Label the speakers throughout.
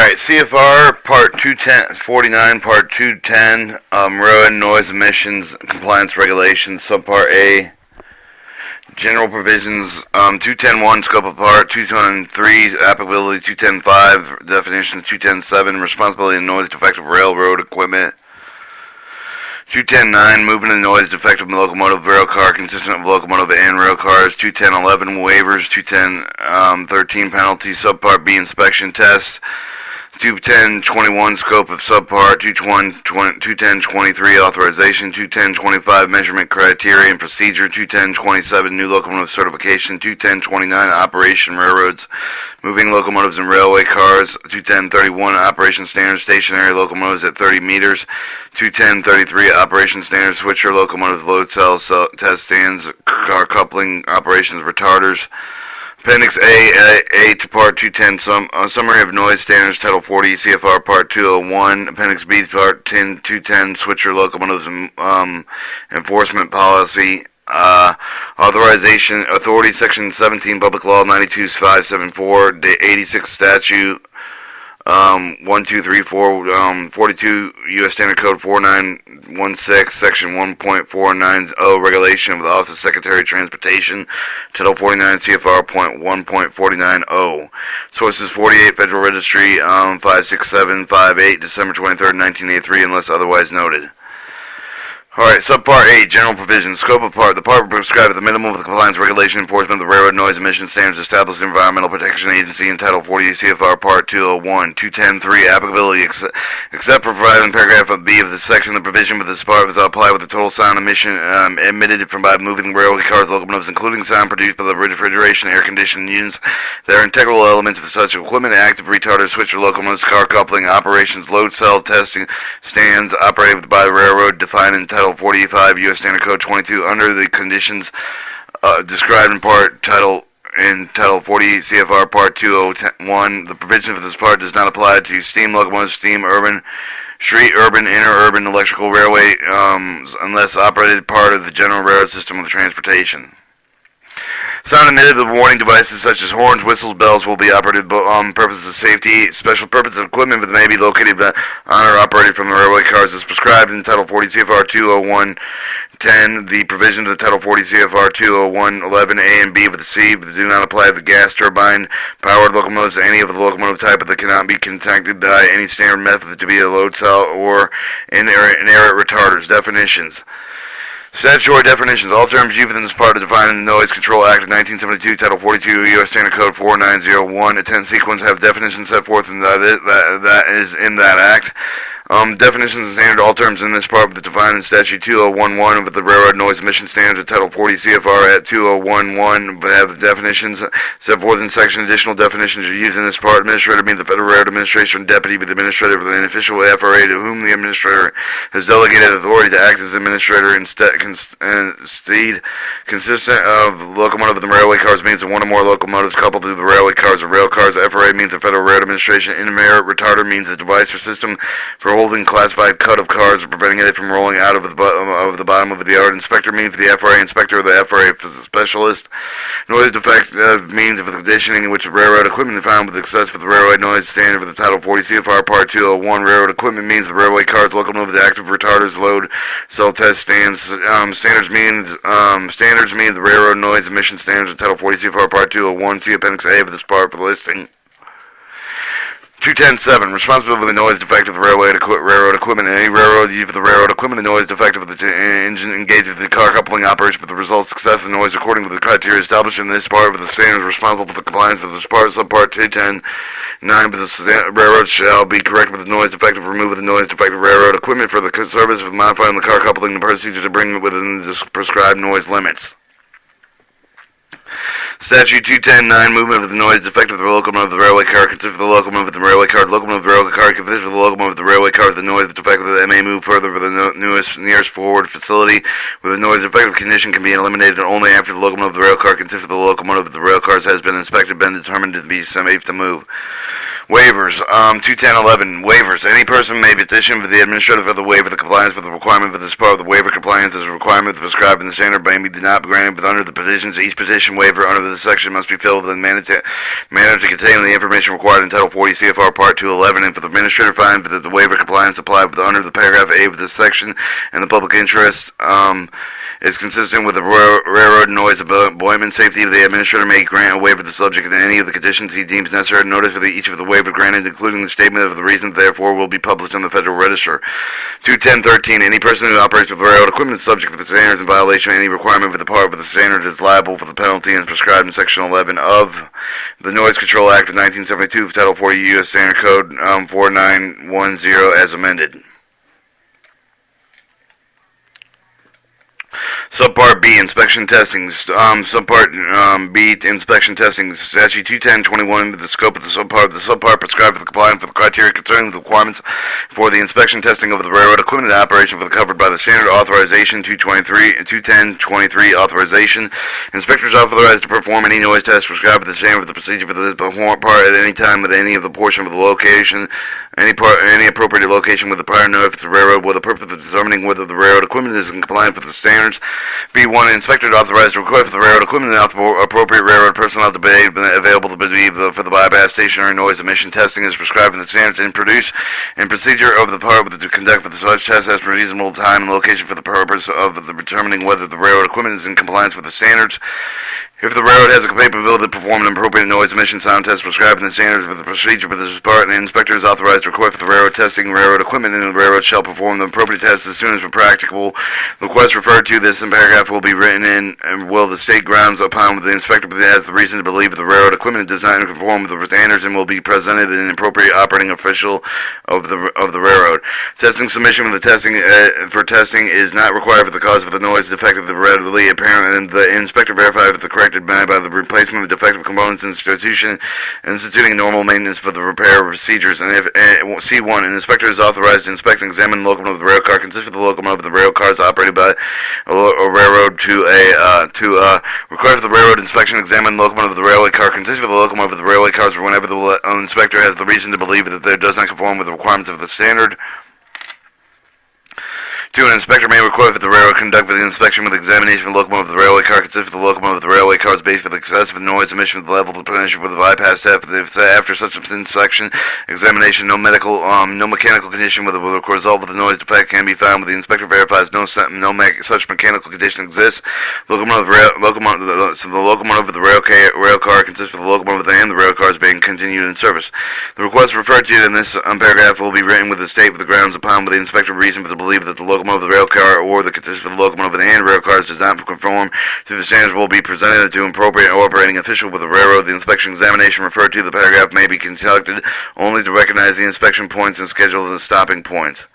Speaker 1: Alright, CFR Part 249, Part 210, Road Noise Emissions Compliance Regulations, Subpart A, General Provisions, 210.1, Scope of Part, 210.3, Applicability, 210.5, Definitions, 210.7, Responsibility of Noise Defective Railroad Equipment, 210.9, Movement of Noise Defective Locomotive Rail Car consistent of locomotive and rail cars, 210.11, Waivers, 210.13, Penalty, Subpart B, Inspection Test, 210.21, Scope of Subpart, 210.23, Authorization, 210.25, Measurement Criteria and Procedure, 210.27, New Locomotive Certification, 210.29, Operation Railroads, Moving Locomotives and Railway Cars, 210.31, Operation Standards, Stationary Locomotives at 30 meters, 210.33, Operation Standards, Switcher Locomotives, Load Cells, Test Stands, Car Coupling, Operations Retarders, Appendix A to Part 210, Summary of Noise Standards, Title 40, CFR Part 201, Appendix B, Part 210, Switcher Locomotives Enforcement Policy, Authorization, Authority, Section 17, Public Law 92574, 86 Statute, 1234, 42 U.S. Standard Code 4916, Section 1.490, Regulation of the Office of Secretary of Transportation, Title 49 CFR Point 1.490. Sources 48 Federal Registry, 56758, December 23rd, 1983, unless otherwise noted. Alright, Subpart 8, General Provisions. Scope of Part. The part prescribed at the minimum of the compliance regulation enforcement of the Railroad Noise Emission Standards established the Environmental Protection Agency in Title 40 CFR Part 201, 210.3, Applicability, except for provided in paragraph B of the section, the provision with this part was applied with the total sound emission emitted from by moving railway cars, locomotives, including sound produced by the refrigeration, air conditioning units that are integral elements of such equipment, active retarders, switcher locomotives, car coupling, operations, load cell testing stands operated by the railroad, defined in Title 45 U.S. Standard Code 22 under the conditions described in Title 40 CFR Part 201. The provision of this part does not apply to steam locomotives, steam, urban, street, urban, interurban, electrical railway unless operated part of the general railroad system of transportation. Sound emitted with warning devices such as horns, whistles, bells will be operated on purposes of safety. Special purpose of equipment that may be located on or operated from the railway cars is prescribed in Title 40 CFR 201.10. The provisions of Title 40 CFR 201.11 A and B with the C do not apply to the gas turbine powered locomotives, any of the locomotive type that cannot be contacted by any standard method to be a load cell or inerrant retarders. Definitions. Statutory definitions. All terms used within this part are defined in the Noise Control Act of 1972, Title 42, U.S. Standard Code 4901. A 10 sequence have definitions set forth in that is in that act. Definitions and standard. All terms in this part are defined in Statute 2011 with the Railroad Noise Emission Standards of Title 40 CFR at 2011 have definitions set forth in section. Additional definitions are used in this part. Administrator means the Federal Railroad Administration deputy with the administrator with an official FRA to whom the administrator has delegated authority to act as administrator instead consistent of locomotive and railway cars means that one or more locomotives coupled to the railway cars or rail cars. FRA means the Federal Railroad Administration. Inerrant retarder means a device or system for holding classified cut of cars or preventing it from rolling out of the bottom of the yard. Inspector means the FRA inspector or the FRA specialist. Noise defective means of the conditioning in which the railroad equipment is found with excess for the railway noise standard for the Title 40 CFR Part 201. Railroad equipment means the railway cars, locomotives, active retarders, load cell test stands. Standards means the railroad noise emission standards of Title 40 CFR Part 201. See Appendix A of this part for the listing. 210.7. Responsible for the noise defective of the railroad equipment. Any railroad used for the railroad equipment, the noise defective of the engine engaged with the car coupling operation with the result success of the noise according to the criteria established in this part of the standards responsible for the compliance with this part. Subpart 210.9. But the railroad shall be correct with the noise defective, remove the noise defective railroad equipment for the service of modifying the car coupling the procedure to bring it within the prescribed noise limits. Statute 210.9, movement of the noise defective of the locomotive of the railway car consists of the locomotive of the railway car. Locomotive of the railway car consists of the locomotive of the railway car with the noise defective that may move further for the nearest forward facility where the noise defective condition can be eliminated only after the locomotive of the rail car consists of the locomotive of the rail cars has been inspected, been determined to be safe to move. Waivers. 21011. Waivers. Any person may petition for the administrator for the waiver, the compliance with the requirement for this part of the waiver compliance as a requirement prescribed in the standard may be not granted, but under the petitions, each petition waiver under this section must be filled with a manner to contain the information required in Title 40 CFR Part 211, and for the administrator find that the waiver compliance applied with under the paragraph A of this section and the public interest is consistent with the railroad noise avoidance safety of the administrator may grant a waiver to the subject of any of the conditions he deems necessary. Notice for each of the waiver granted, including the statement of the reasons, therefore, will be published on the Federal Register. 21013. Any person who operates with railroad equipment subject to the standards in violation of any requirement with the part of the standards is liable for the penalty as prescribed in Section 11 of the Noise Control Act of 1972 of Title 40 U.S. Standard Code 4910 as amended. Subpart B, inspection testing. Subpart B, inspection testing. Statute 21021, the scope of the subpart prescribed for the compliance with the criteria concerning the requirements for the inspection testing of the railroad equipment and operation for the covered by the standard authorization 21023 authorization. Inspectors are authorized to perform any noise test prescribed by the standard of the procedure for this part at any time with any of the portion of the location, any appropriate location with the prior notice of the railroad, with the purpose of determining whether the railroad equipment is in compliance with the standards. B1, inspector authorized to request for the railroad equipment and appropriate railroad personnel to be available to be for the bypass stationary noise emission testing as prescribed in the standards and produce and procedure of the part to conduct for the such test as reasonable time and location for the purpose of determining whether the railroad equipment is in compliance with the standards. If the railroad has a capability to perform an appropriate noise emission sound test prescribed in the standards of the procedure for this part, and the inspector is authorized to request for the railroad testing railroad equipment, and the railroad shall perform the appropriate test as soon as practicable. The request referred to this in paragraph will be written in and will the state grounds upon the inspector has the reason to believe that the railroad equipment does not conform with the standards and will be presented in an appropriate operating official of the railroad. Testing submission of the testing for testing is not required for the cause of the noise defective the readily apparent, and the inspector verified that the corrected by the replacement of defective components instituting normal maintenance for the repair procedures. And if C1, an inspector is authorized to inspect and examine the locomotive of the rail car consisting of the locomotive of the rail cars operated by a railroad to require the railroad inspection examine the locomotive of the railway car consisting of the locomotive of the railway cars whenever the inspector has the reason to believe that it does not conform with the requirements of the standard. 2. An inspector may require that the railroad conduct the inspection with examination of the locomotive of the railway car consisting of the locomotive of the railway cars based for the excessive noise emission with the level of the potential for the bypass test. If after such inspection examination no mechanical condition with the result of the noise defect can be found, but the inspector verifies such mechanical condition exists, the locomotive of the rail car consists of the locomotive and the rail cars being continued in service. The request referred to in this paragraph will be written with the state with the grounds upon with the inspector reason for the belief that the locomotive of the rail car or the consists of the locomotive and rail cars does not conform to the standards will be presented to an appropriate operating official with the railroad. The inspection examination referred to in the paragraph may be conducted only to recognize the inspection points and schedule the stopping points.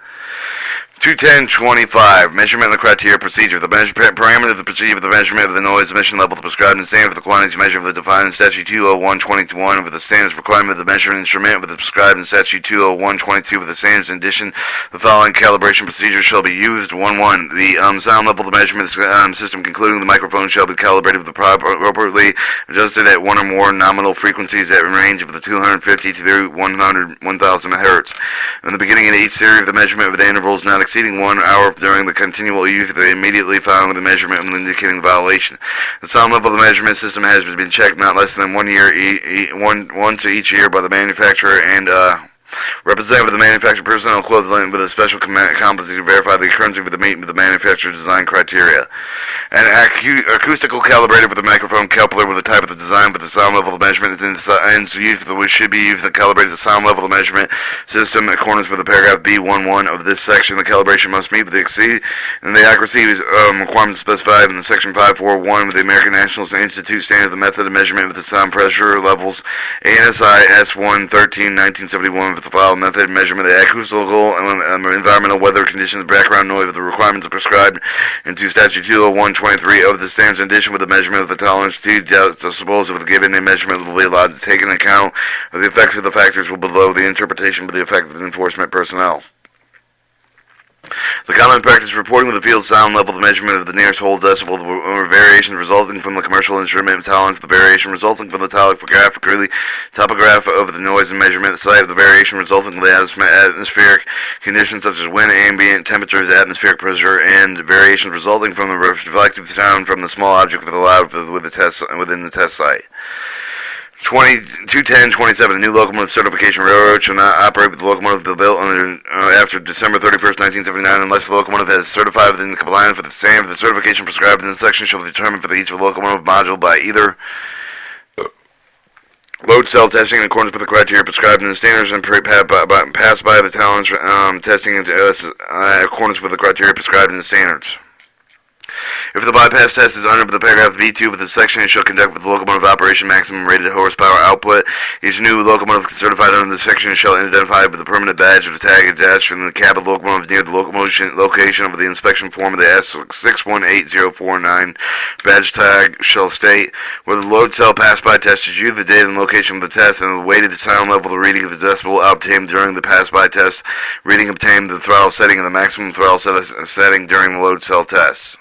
Speaker 1: 21025, measurement of the criteria procedure. The parameter of the procedure of the measurement of the noise emission level prescribed in the standard for the quantities measured with the defined in Statute 201-22 with the standards requirement of the measuring instrument with the prescribed in Statute 201-22 with the standards. In addition, the following calibration procedures shall be used. 1. The sound level of the measurement system, concluding the microphone, shall be calibrated with the appropriately adjusted at one or more nominal frequencies at a range of the 250 to 1,000 MHz. In the beginning of each series of the measurement with the intervals not exceeding 1 hour during the continual use of the immediately following the measurement when indicating the violation. The sound level of the measurement system has been checked not less than once each year by the manufacturer and representative of the manufacturer personnel equivalent with a special competency to verify the occurrence of the meeting with the manufacturer's design criteria. An acoustical calibrator with a microphone coupler with the type of the design with the sound level of measurement should be used to calibrate the sound level of measurement system in accordance with the paragraph B11 of this section. The calibration must meet with the accuracy requirements specified in the section 541 of the American National Institute standard. The method of measurement with the sound pressure levels ANSI S1 13 1971 with the following method of measurement: the acoustical and environmental weather conditions, background noise with the requirements prescribed into Statute 201-23 of the standards. In addition, with the measurement of the tolerance to decibels of the given measurement will be allowed to take into account of the effects of the factors below the interpretation of the effect of the enforcement personnel. The common practice reporting with the field sound level, the measurement of the nearest whole decibel, or variations resulting from the commercial instrument tolerance, the variation resulting from the topograph of the noise and measurement site, the variation resulting from the atmospheric conditions such as wind, ambient temperatures, atmospheric pressure, and variations resulting from the reflective sound from the small object allowed within the test site. 210.27. A new locomotive certification railroad shall not operate with the locomotive built after December 31st, 1979, unless the locomotive has certified within compliance with the standard. The certification prescribed in this section shall be determined for each locomotive module by either load cell testing in accordance with the criteria prescribed in the standards and passed by the tolerance testing in accordance with the criteria prescribed in the standards. If the bypass test is under the paragraph B2 of this section, it shall conduct with the locomotive operation maximum rated horsepower output. Each new locomotive certified under this section shall identify with the permanent badge of the tag attached from the cab of the locomotive near the location of the inspection form of the S618049. Badge tag shall state where the load cell pass-by test is used, the date and location of the test, and the weighted sound level, the reading of the decibel obtained during the pass-by test, reading obtained the throttle setting, and the maximum throttle setting during the load cell test.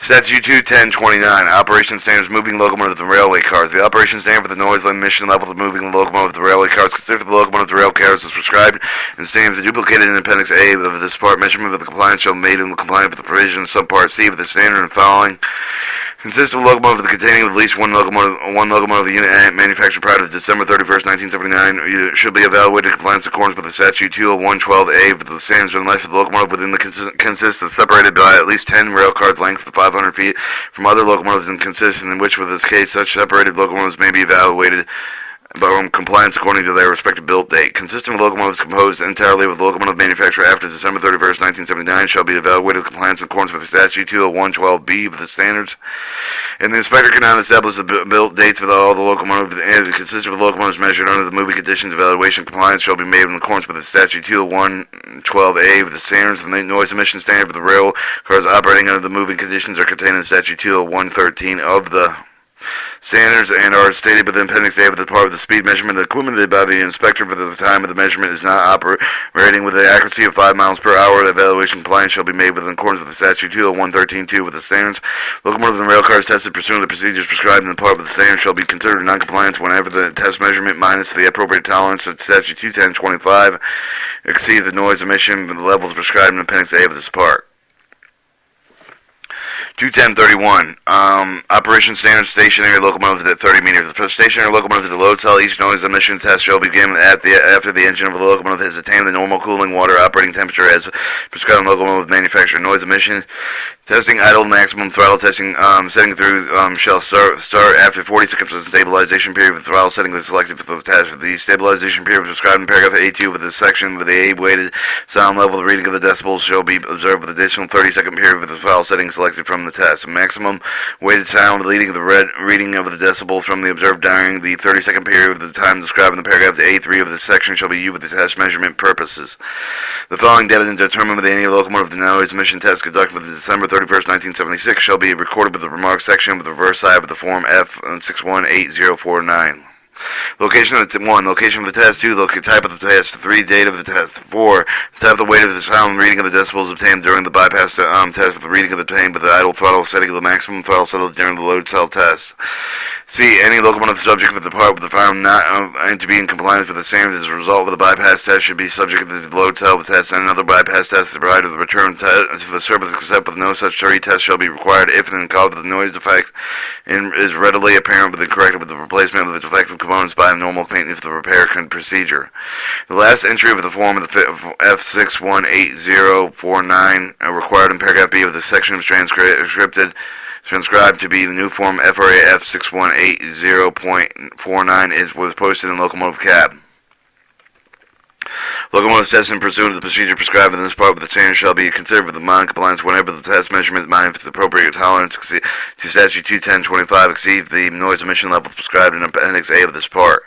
Speaker 1: Statute 210.29. Operation standards moving locomotives and railway cars. The operation standard for the noise emission level of moving the locomotive and railway cars considered for the locomotive and rail cars is prescribed and standards duplicated in Appendix A of this part. Measurement of the compliance shall be made in compliance with the provision of Subpart C of the standard and following. Consists of a locomotive containing at least one locomotive unit manufactured prior to December 31st, 1979. Should be evaluated in compliance in accordance with the Statute 201.12a of the standards and life of the locomotive within the consists of separated by at least 10 rail cars length of 500 feet from other locomotives and consists in which, with this case, such separated locomotives may be evaluated by compliance according to their respective build date. Consistent with locomotives composed entirely with locomotive manufacturer after December 31st, 1979 shall be evaluated in compliance in accordance with the Statute 201.12b of the standards. And the inspector cannot establish the build dates with all the locomotives and consistent with locomotives measured under the moving conditions evaluation. Compliance shall be made in accordance with the Statute 201.12a of the standards. The noise emission standard for the rail cars operating under the moving conditions are contained in Statute 201.13 of the standards and are stated within Appendix A of the part of the speed measurement. The equipment by the inspector for the time of the measurement is not operating with the accuracy of 5 miles per hour. The evaluation compliance shall be made within accordance with the Statute 201.13.2 with the standards. Locomotives and rail cars tested pursuant to the procedures prescribed in the part of the standard shall be considered non-compliance whenever the test measurement minus the appropriate tolerance of Statute 210.25 exceeds the noise emission of the levels prescribed in Appendix A of this part. 210.31. Operation standard stationary locomotive at 30 meters. The stationary locomotive is the load cell. Each noise emission test shall begin after the engine of the locomotive has attained the normal cooling water operating temperature as prescribed in locomotive manufacturer. Noise emission testing, idle maximum throttle testing, setting through shall start after 40 seconds of the stabilization period with throttle setting was selected for the test. The stabilization period was described in paragraph A2 with the section with the A-weighted sound level. The reading of the decibels shall be observed with additional 30-second period with the throttle setting selected from the test. Maximum weighted sound reading of the decibel from the observed during the 30-second period with the time described in the paragraph A3 of this section shall be used with the test measurement purposes. The following data to determine whether any locomotive the noise emission test conducted with December 31st, 1976 shall be recorded with the remarks section with the reverse side of the form F618049. Location of the 1. Location of the test. 2. Type of the test. 3. Date of the test. 4. Type of the weight of the sound reading of the decibels obtained during the bypass test with the reading of the obtained with the idle throttle setting of the maximum throttle settled during the load cell test. C. Any locomotive subject with the part with the found not to be in compliance with the standards as a result of the bypass test should be subject to the load cell test and another bypass test provided the return test to the service except with no such test shall be required if and caused with the noise effect and is readily apparent with the corrected with the replacement of the defective components by a normal maintenance of the repair procedure. The last entry of the form of the F618049 required in paragraph B of the section is transcribed to be the new form FRA F6180.49 was posted in locomotive cab. Locomotive testing pursuant to the procedure prescribed in this part of the standard shall be considered with the non-compliance whenever the test measurement minus the appropriate tolerance to Statute 210.25 exceeds the noise emission levels prescribed in Appendix A of this part.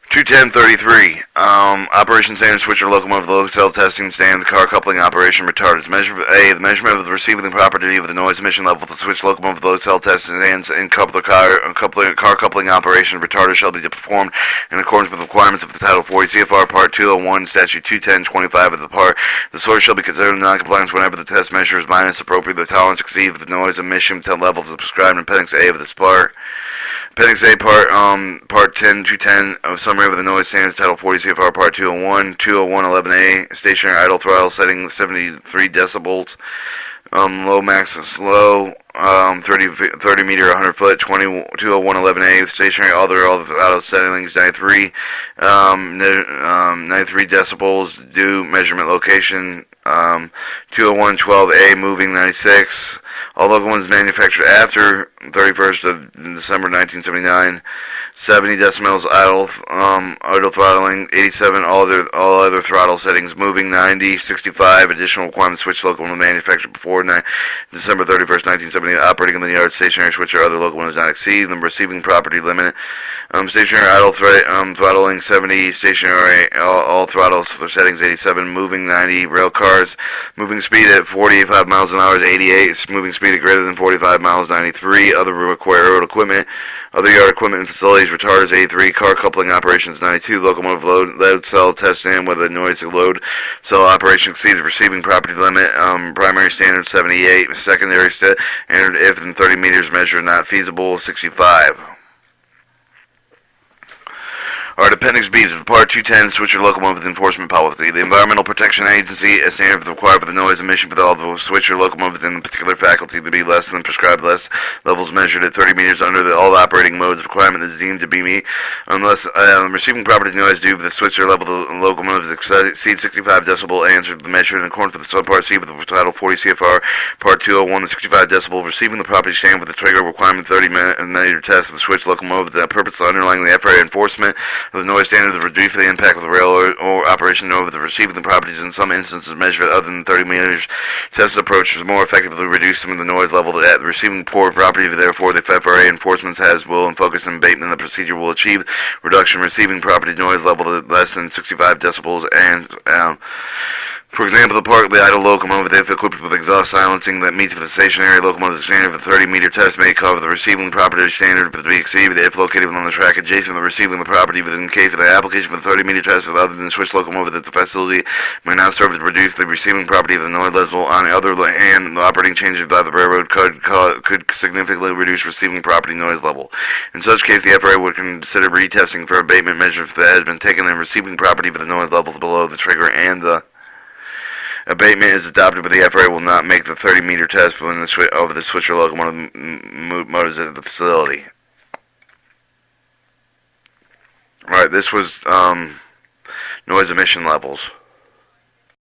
Speaker 1: 21033. Operation standard switcher locomotive low cell testing stand car coupling operation retarded. The measurement of the receiving property of the noise emission level of the switch locomotive low cell testing stands and car coupling operation retarded shall be performed in accordance with the requirements of the Title 40 CFR Part 201 Statute 21025 of the part. The source shall be considered non-compliance whenever the test measure is minus appropriate the tolerance exceeds the noise emission level of the prescribed in Appendix A of this part. Appendix A, Part 10, 210 of Summary of the Noise Standards, Title 40 CFR Part 201, 20111A, Stationary Idle Throttle Setting 73 decibels, low max low, 30 meter, 100 foot, 20111A, Stationary Idle Throttle Settings 93, 93 decibels, due measurement location, 20112A, moving 96. All locomotives manufactured after 31st of December 1979. 70 decibels idle throttling. 87 all other throttle settings moving. 90 65 additional requirements switch locomotive manufactured before December 31st 1970 operating in the yard stationary switch or other locomotives not exceed the receiving property limit. Stationary idle throttling 70 stationary all throttles for settings 87 moving 90 rail cars moving speed at 45 miles an hour is 88 moving speed at greater than 45 miles 93 other road equipment other yard equipment and facilities retarders 83 car coupling operations 92 locomotive load cell test stand whether the noise load cell operation exceeds the receiving property limit. Primary standard 78 secondary standard if in 30 meters measured not feasible 65. Alright, Appendix B to Part 210 switcher locomotive enforcement policy. The Environmental Protection Agency, a standard required for the noise emission for all the switcher locomotive within the particular faculty to be less than prescribed levels measured at 30 meters under all operating modes of requirement that is deemed to be meet unless receiving property noise due to the switcher level of the locomotives exceed 65 decibel answered the measured in accordance with the subpart C with the Title 40 CFR Part 201 the 65 decibel receiving the property stand with the trigger requirement 30 meter test of the switch locomotive the purpose of underlying the FRA enforcement the noise standard is reduced for the impact of the rail or operation over the receiving the properties in some instances measured other than 30 meters. Tested approach is more effectively reduce some of the noise level at the receiving port property. Therefore, the FRA enforcement will and focus on abatement. The procedure will achieve reduction in receiving property noise level to less than 65 decibels and for example, the idle locomotive, if equipped with exhaust silencing that meets with the stationary locomotive standard of the 30-meter test, may cover the receiving property standard but to be exceeded if located on the track adjacent to the receiving the property. But in case of the application of the 30-meter test with other than switch locomotive, that the facility may not serve to reduce the receiving property of the noise level. On the other hand, the operating changes by the railroad could significantly reduce receiving property noise level. In such case, the FRA would consider retesting for abatement measures that has been taken in receiving property with the noise levels below the trigger and the abatement is adopted, but the FRA will not make the 30-meter test when over the switcher locomotive motors at the facility. Alright, this was noise emission levels.